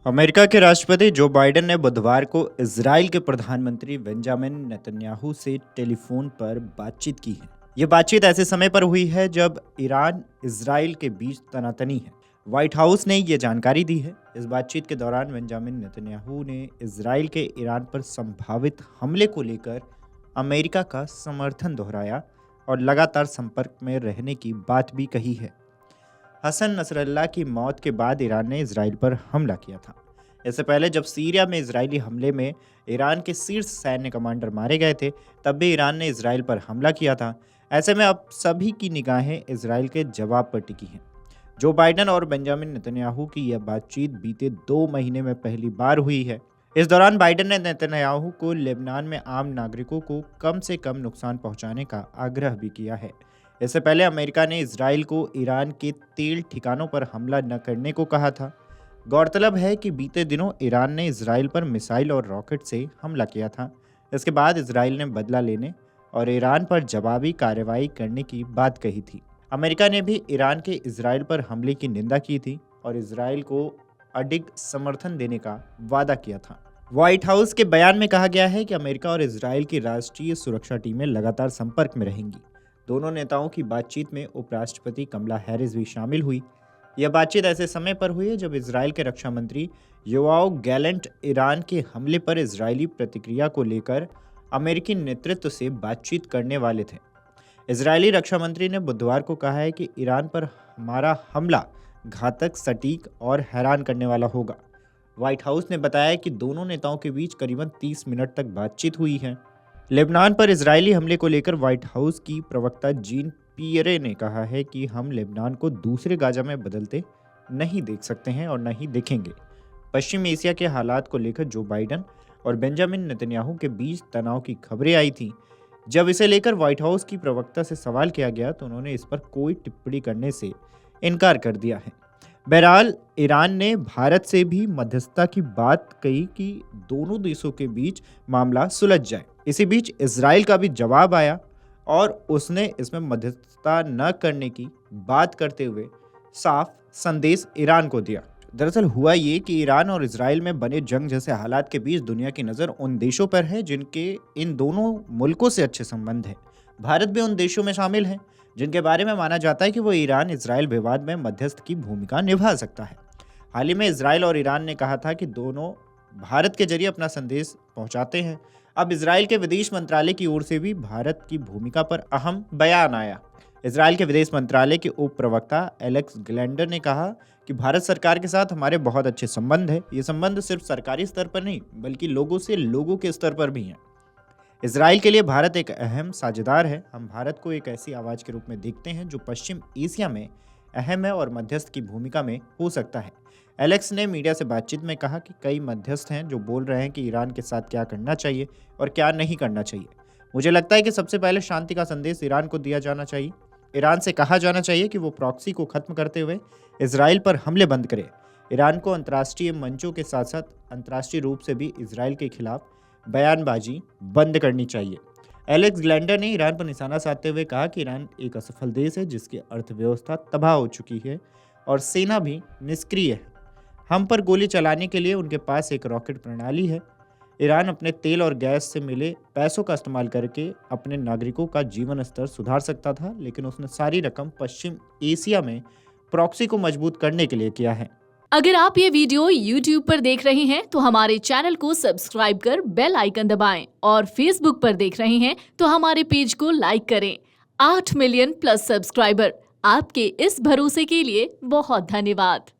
America के राष्ट्रपति Joe Biden ने बुधवार को इजराइल के प्रधानमंत्री बेंजामिन नेतन्याहू से टेलीफोन पर बातचीत की है। ये बातचीत ऐसे समय पर हुई है जब ईरान इजराइल के बीच तनातनी है। व्हाइट हाउस ने ये जानकारी दी है। इस बातचीत के दौरान बेंजामिन नेतन्याहू ने इजराइल के ईरान पर संभावित हमले को लेकर अमेरिका का समर्थन दोहराया और लगातार संपर्क में रहने की बात भी कही है। हसन नसरल्ला की मौत के बाद ईरान ने इजराइल पर हमला किया था। इससे पहले जब सीरिया में इजरायली हमले में ईरान के शीर्ष सैन्य कमांडर मारे गए थे, तब भी ईरान ने इजराइल पर हमला किया था। ऐसे में अब सभी की निगाहें इजराइल के जवाब पर टिकी हैं। जो बाइडेन और बेंजामिन नेतन्याहू की यह बातचीत बीते 2 महीने में पहली बार हुई है। इस दौरान बाइडेन ने नेतन्याहू को लेबनान में आम नागरिकों को कम से कम नुकसान पहुंचाने का आग्रह भी किया है। इससे पहले अमेरिका ने इजराइल को ईरान के तेल ठिकानों पर हमला न करने को कहा था। गौरतलब है कि बीते दिनों ईरान ने इजराइल पर मिसाइल और रॉकेट से हमला किया था। इसके बाद इजराइल ने बदला लेने और ईरान पर जवाबी कार्रवाई करने की बात कही थी। अमेरिका ने भी ईरान के इजराइल पर हमले की निंदा की थी और इजराइल को अडिग समर्थन देने का वादा किया था। व्हाइट हाउस के बयान में कहा गया है कि अमेरिका और इजराइल की राष्ट्रीय सुरक्षा टीमें लगातार संपर्क में रहेंगी। दोनों नेताओं की बातचीत में उपराष्ट्रपति कमला हैरिस भी शामिल हुई। यह बातचीत ऐसे समय पर हुई है जब इजराइल के रक्षा मंत्री योआव गैलेंट ईरान के हमले पर इजरायली प्रतिक्रिया को लेकर अमेरिकी नेतृत्व से बातचीत करने वाले थे। इजरायली रक्षा मंत्री ने बुधवार को कहा है कि ईरान पर हमारा हमला घातक, सटीक और हैरान करने वाला होगा। व्हाइट हाउस ने बताया कि दोनों नेताओं के बीच करीबन 30 मिनट तक बातचीत हुई है। लेबनान पर इजरायली हमले को लेकर व्हाइट हाउस की प्रवक्ता जीन पियरे ने कहा है कि हम लेबनान को दूसरे गाजा में बदलते नहीं देख सकते हैं और न ही देखेंगे। पश्चिम एशिया के हालात को लेकर जो बाइडेन और बेंजामिन नेतन्याहू के बीच तनाव की खबरें आई थी। जब इसे लेकर व्हाइट हाउस की प्रवक्ता से सवाल किया गया तो उन्होंने इस पर कोई टिप्पणी करने से इनकार कर दिया है। बहरहाल, ईरान ने भारत से भी मध्यस्थता की बात कही कि दोनों देशों के बीच मामला सुलझ जाए। इसी बीच इजराइल का भी जवाब आया और उसने इसमें मध्यस्थता न करने की बात करते हुए साफ संदेश ईरान को दिया। दरअसल हुआ ये कि ईरान और इजराइल में बने जंग जैसे हालात के बीच दुनिया की नज़र उन देशों पर है जिनके इन दोनों मुल्कों से अच्छे संबंध हैं। भारत भी उन देशों में शामिल है जिनके बारे में माना जाता है कि वो ईरान इजराइल विवाद में मध्यस्थ की भूमिका निभा सकता है। हाल ही में इजराइल और ईरान ने कहा था कि दोनों भारत के जरिए अपना संदेश पहुंचाते हैं। अब इजराइल के विदेश मंत्रालय की ओर से भी भारत की भूमिका पर अहम बयान आया। इजराइल के विदेश मंत्रालय के उप प्रवक्ता एलेक्स ग्लैंडर ने कहा कि भारत सरकार के साथ हमारे बहुत अच्छे संबंध है। ये संबंध सिर्फ सरकारी स्तर पर नहीं बल्कि लोगों से लोगों के स्तर पर भी हैं। इजराइल के लिए भारत एक अहम साझेदार है। हम भारत को एक ऐसी आवाज़ के रूप में देखते हैं जो पश्चिम एशिया में अहम है और मध्यस्थ की भूमिका में हो सकता है। एलेक्स ने मीडिया से बातचीत में कहा कि कई मध्यस्थ हैं जो बोल रहे हैं कि ईरान के साथ क्या करना चाहिए और क्या नहीं करना चाहिए। मुझे लगता है कि सबसे पहले शांति का संदेश ईरान को दिया जाना चाहिए। ईरान से कहा जाना चाहिए कि वो प्रॉक्सी को खत्म करते हुए इजराइल पर हमले बंद करे। ईरान को अंतर्राष्ट्रीय मंचों के साथ साथ अंतर्राष्ट्रीय रूप से भी इजराइल के खिलाफ बयानबाजी बंद करनी चाहिए। एलेक्स ग्लैंडर ने ईरान पर निशाना साधते हुए कहा कि ईरान एक असफल देश है जिसकी अर्थव्यवस्था तबाह हो चुकी है और सेना भी निष्क्रिय है। हम पर गोली चलाने के लिए उनके पास एक रॉकेट प्रणाली है। ईरान अपने तेल और गैस से मिले पैसों का इस्तेमाल करके अपने नागरिकों का जीवन स्तर सुधार सकता था, लेकिन उसने सारी रकम पश्चिम एशिया में प्रॉक्सी को मजबूत करने के लिए किया है। अगर आप ये वीडियो YouTube पर देख रहे हैं तो हमारे चैनल को सब्सक्राइब कर बेल आइकन दबाएं और Facebook पर देख रहे हैं तो हमारे पेज को लाइक करें। 8 मिलियन प्लस सब्सक्राइबर, आपके इस भरोसे के लिए बहुत धन्यवाद।